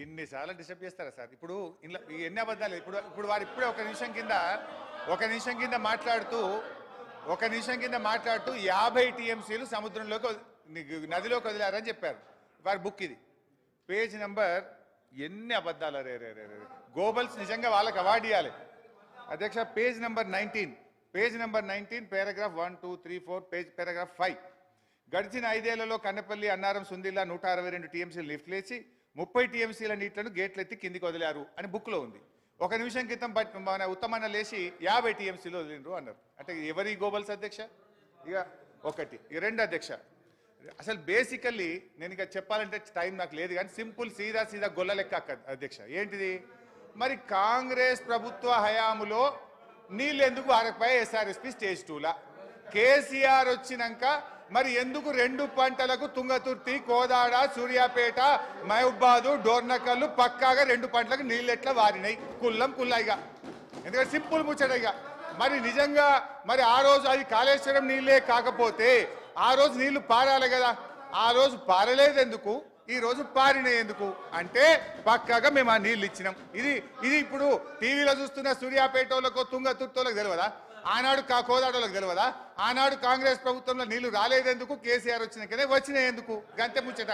ఇన్నిసార్లు డిస్టర్బ్ చేస్తారా సార్? ఇప్పుడు ఇలా ఎన్ని అబద్ధాలు? ఇప్పుడు వారు ఇప్పుడే ఒక నిమిషం కింద మాట్లాడుతూ 50 టీఎంసీలు సముద్రంలోకి నదిలోకి వదిలారని చెప్పారు. వారి బుక్ ఇది, పేజ్ నెంబర్. ఎన్ని అబద్ధాలు! రే రే రే రే గోబల్స్ నిజంగా వాళ్ళకి అవార్డు ఇవ్వాలి అధ్యక్ష. Page number 19 paragraph 1, 2, 3, 4 paragraph 5. గడిచిన 5 ఏళ్లలో కన్నపల్లి, అన్నారం, సుందిల్లా 162 టీఎంసీలు లిఫ్ట్ లేచి 30 టీఎంసీల నీళ్లను గేట్లు ఎత్తి కిందికి వదిలారు అని బుక్లో ఉంది. ఒక నిమిషం క్రితం మన ఉత్తమన్న లేచి 50 టీఎంసీలు వదిలిండ్రు అన్నారు. అంటే ఎవరి గోబల్స్ అధ్యక్ష? ఇక ఒకటి. ఇక రెండు అధ్యక్ష, అసలు బేసికల్లీ నేను ఇక చెప్పాలంటే టైం నాకు లేదు కానీ సింపుల్ సీదా గొల్ల లెక్క అధ్యక్ష. ఏంటిది మరి? కాంగ్రెస్ ప్రభుత్వ హయాములో నీళ్ళు ఎందుకు అరపై ఎస్ఆర్ఎస్పి స్టేజ్ 2లా? కేసీఆర్ వచ్చినాక మరి ఎందుకు 2 పంటలకు తుంగతుర్తి, కోదాడ, సూర్యాపేట, మహబూబాదు, డోర్నకల్లు పక్కాగా 2 పంటలకు నీళ్ళు ఎట్లా వారినాయి? కుల్లాయిగా. ఎందుకంటే సింపుల్ ముచ్చటగా మరి నిజంగా మరి ఆ రోజు అది కాళేశ్వరం నీళ్ళే కాకపోతే ఆ రోజు నీళ్లు పారాలి కదా. ఆ రోజు పారలేదు ఎందుకు, ఈ రోజు పారినాయి ఎందుకు అంటే పక్కాగా మేము ఆ నీళ్ళు ఇచ్చినాం. ఇది ఇప్పుడు టీవీలో చూస్తున్న సూర్యాపేటోళ్ళకో తుంగతుర్తోళ్ళకి తెలియదా? ఆనాడు కోదాడోళ్ళకి తెలియదా? ఆనాడు కాంగ్రెస్ ప్రభుత్వంలో నీళ్లు రాలేదెందుకు, కేసీఆర్ వచ్చినాకనే వచ్చినాయి ఎందుకు? గంతే ముచ్చట.